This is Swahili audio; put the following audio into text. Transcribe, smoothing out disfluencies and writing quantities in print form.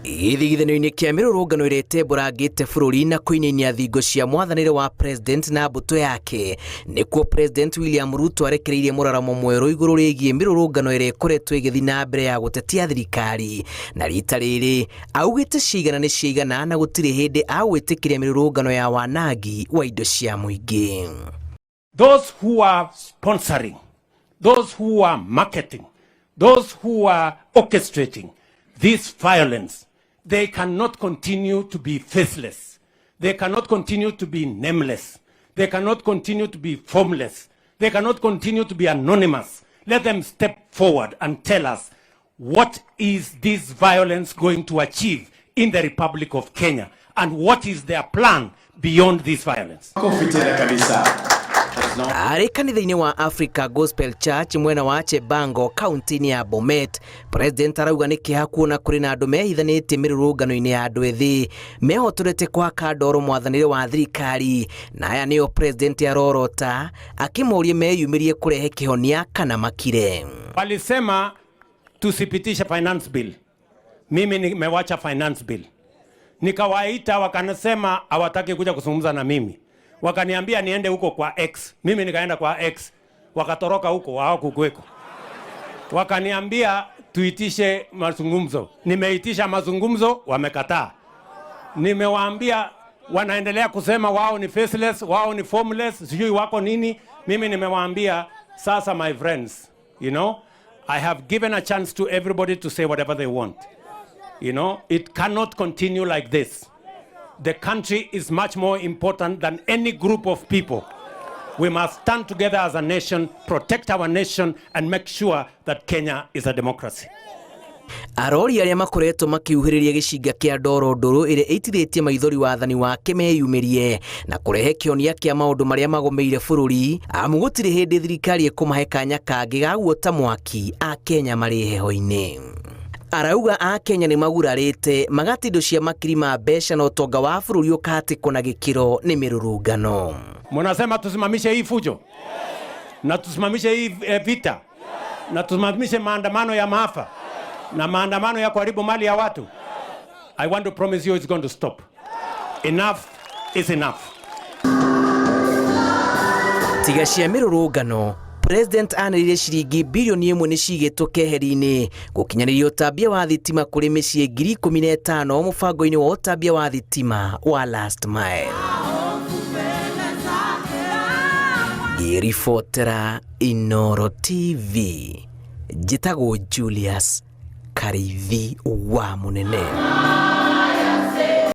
Githigithano-inĩ kĩa mĩrũrũngano ĩrĩa ĩtembũrangĩte bũrũri na kũinainia thingo cia mwathanĩre wa president na mbũtũ yake, nĩkuo President William Ruto arekereirie mũraramo mwerũ igũrũ rĩgiĩ mĩrũrũngano ĩrĩa ĩkoretwo ĩgĩthiĩ na mbere ya gũtetia thirikari, na rita rĩrĩ augĩte ciigana nĩ ciigana na gũtirĩ hĩndĩ agwĩtĩkĩria mĩrũrũngano ya wanangi wa indo cia mũingĩ. Those who are sponsoring, those who are marketing, those who are orchestrating this violence, they cannot continue to be faceless. They cannot continue to be nameless. They cannot continue to be formless. They cannot continue to be anonymous. Let them step forward and tell us, what is this violence going to achieve in the Republic of Kenya? And what is their plan beyond this violence? Arĩ kanitha-inĩ wa Africa Gospel Church mwena wa Chebango kaunti-inĩ ya Bomet, President arauga nĩ kĩeha kuona kũrĩ na andũ mehithanĩtie mĩrũrũngano-inĩ ya andũ ethĩ mehotorete kwaka ndoro mwathanĩre wa thirikari, na aya nĩo President arorota akĩmoria meyumĩrie kũrehe kĩhonia kana makire. Walisema tusipitishe finance bill. Mimi nimewacha finance bill. Nikawaita wakanasema hawataki kuja kuzungumza na mimi. Wakaniambia niende huko kwa X. Mimi nikaenda kwa X. Wakatoroka huko hawakukweko. Wakaniambia tuitishe mazungumzo. Nimeitisha mazungumzo, wamekataa. Nimewaambia wanaendelea kusema wao ni faceless, wao ni formless, sijui wako nini. Mimi nimewaambia sasa, my friends, you know, I have given a chance to everybody to say whatever they want. You know, it cannot continue like this. The country is much more important than any group of people. We must stand together as a nation, protect our nation, and make sure that Kenya is a democracy. Arori arĩa makoretwo makiuhĩrĩria gĩcinga kĩa ndoro ndũrũ ĩrĩa ĩtirĩtie maithori wathani wake meyumĩrie na kũrehe kĩonia kĩa maũndũ marĩa magomeire bũrũri, amu gũtirĩ hĩndĩ thirikari ĩkũmahe kanya kangĩ ga guota mwaki a Kenya marĩ heho-inĩ. Arauga a Kenya nĩ magurarĩte magati indo cia makiri ma mbeca na ũtonga wa bũrũri ũkahatĩkwo na gĩkĩro nĩ mĩrũrũngano. Mnasema tusimamishe hii fujo na tusimamishe hii vita na tusimamishe maandamano ya maafa na maandamano ya kuharibu mali ya watu. I want to promise you it's going to stop. Enough is enough. Tiga cia mĩrũrũngano, President anĩrĩire ciringi bilioni 1 nĩ cigĩtwo keheri-inĩ gũkinyanĩria ũtambia wa thitima kũrĩ mĩciĩ 15,000 mũbango-inĩ wa ũtambia wa thitima wa Last Mile. Ngĩribotera Inooro TV, njĩtagwo Julius Karithi wa Mũnene.